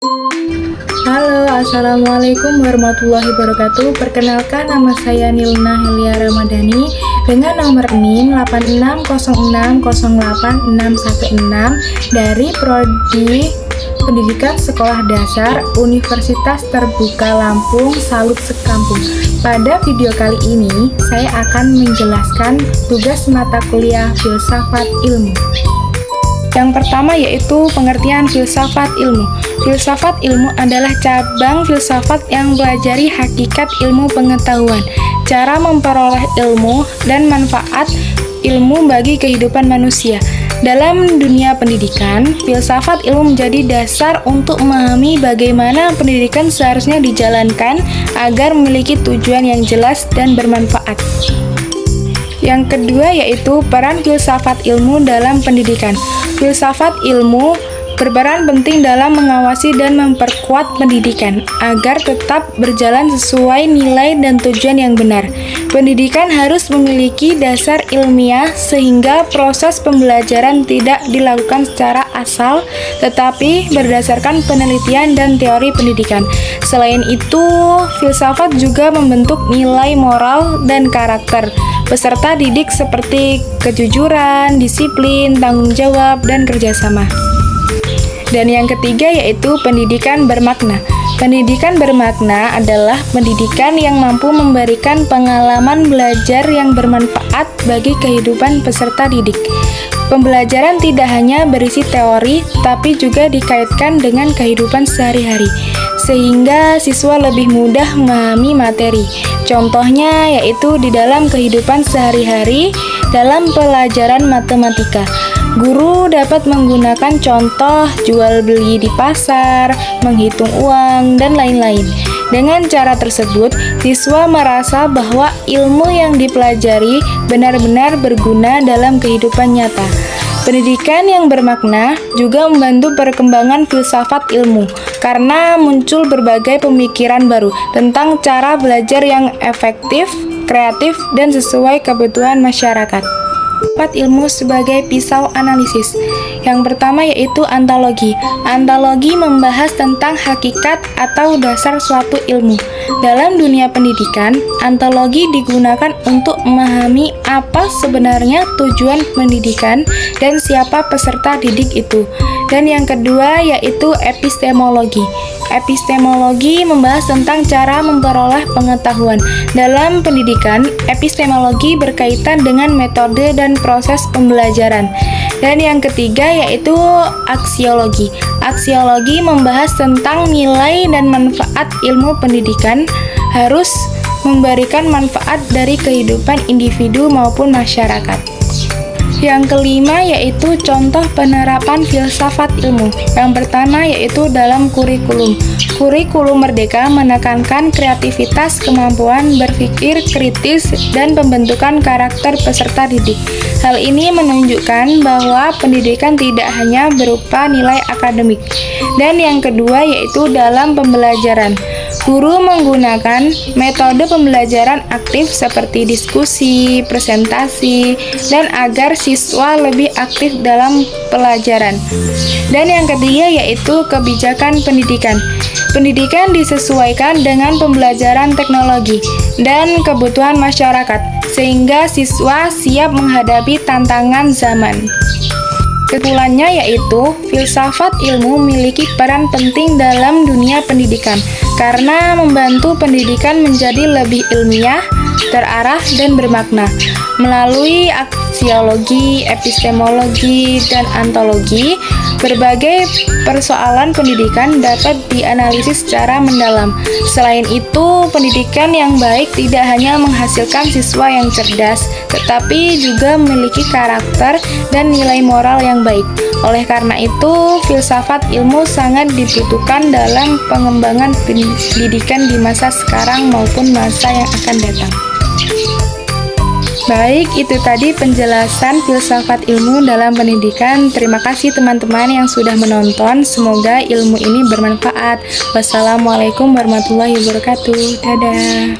Halo, Assalamualaikum warahmatullahi wabarakatuh. Perkenalkan, nama saya Nilna Helia Ramadhani dengan nomor NIM 860608616 dari Prodi Pendidikan Sekolah Dasar Universitas Terbuka Lampung Salut Sekampung. Pada video kali ini, saya akan menjelaskan tugas mata kuliah Filsafat Ilmu. Yang pertama yaitu pengertian filsafat ilmu. Filsafat ilmu adalah cabang filsafat yang mempelajari hakikat ilmu pengetahuan, cara memperoleh ilmu, dan manfaat ilmu bagi kehidupan manusia. Dalam dunia pendidikan, filsafat ilmu menjadi dasar untuk memahami bagaimana pendidikan seharusnya dijalankan agar memiliki tujuan yang jelas dan bermanfaat. Yang kedua yaitu peran filsafat ilmu dalam pendidikan. Filsafat ilmu berperan penting dalam mengawasi dan memperkuat pendidikan agar tetap berjalan sesuai nilai dan tujuan yang benar. Pendidikan harus memiliki dasar ilmiah sehingga proses pembelajaran tidak dilakukan secara asal, tetapi berdasarkan penelitian dan teori pendidikan. Selain itu, filsafat juga membentuk nilai moral dan karakter peserta didik seperti kejujuran, disiplin, tanggung jawab, dan kerjasama. Dan yang ketiga yaitu pendidikan bermakna. Pendidikan bermakna adalah pendidikan yang mampu memberikan pengalaman belajar yang bermanfaat bagi kehidupan peserta didik. Pembelajaran tidak hanya berisi teori, tapi juga dikaitkan dengan kehidupan sehari-hari, sehingga siswa lebih mudah memahami materi. Contohnya yaitu di dalam kehidupan sehari-hari dalam pelajaran matematika. Guru dapat menggunakan contoh jual beli di pasar, menghitung uang, dan lain-lain. Dengan cara tersebut, siswa merasa bahwa ilmu yang dipelajari benar-benar berguna dalam kehidupan nyata. Pendidikan yang bermakna juga membantu perkembangan filsafat ilmu karena muncul berbagai pemikiran baru tentang cara belajar yang efektif, kreatif, dan sesuai kebutuhan masyarakat. Filsafat ilmu sebagai pisau analisis. Yang pertama yaitu antologi. Antologi membahas tentang hakikat atau dasar suatu ilmu. Dalam dunia pendidikan, antologi digunakan untuk memahami apa sebenarnya tujuan pendidikan dan siapa peserta didik itu. Dan yang kedua yaitu epistemologi. Epistemologi membahas tentang cara memperoleh pengetahuan. Dalam pendidikan, epistemologi berkaitan dengan metode dan proses pembelajaran. Dan yang ketiga yaitu aksiologi. Aksiologi membahas tentang nilai dan manfaat ilmu pendidikan harus memberikan manfaat dari kehidupan individu maupun masyarakat. Yang kelima yaitu contoh penerapan filsafat ilmu. Yang pertama yaitu dalam kurikulum. Kurikulum Merdeka menekankan kreativitas, kemampuan berpikir kritis, dan pembentukan karakter peserta didik. Hal ini menunjukkan bahwa pendidikan tidak hanya berupa nilai akademik. Dan yang kedua yaitu dalam pembelajaran. Guru menggunakan metode pembelajaran aktif seperti diskusi, presentasi, dan agar siswa lebih aktif dalam pelajaran. Dan yang ketiga yaitu kebijakan pendidikan. Pendidikan disesuaikan dengan pembelajaran teknologi dan kebutuhan masyarakat, sehingga siswa siap menghadapi tantangan zaman. Kesimpulannya yaitu, filsafat ilmu memiliki peran penting dalam dunia pendidikan karena membantu pendidikan menjadi lebih ilmiah, terarah, dan bermakna. Melalui aksiologi, epistemologi, dan antologi, berbagai persoalan pendidikan dapat dianalisis secara mendalam. Selain itu, pendidikan yang baik tidak hanya menghasilkan siswa yang cerdas, tetapi juga memiliki karakter dan nilai moral yang baik. Oleh karena itu, filsafat ilmu sangat dibutuhkan dalam pengembangan pendidikan di masa sekarang maupun masa yang akan datang. Baik, itu tadi penjelasan filsafat ilmu dalam pendidikan. Terima kasih teman-teman yang sudah menonton. Semoga ilmu ini bermanfaat. Wassalamualaikum warahmatullahi wabarakatuh. Dadah.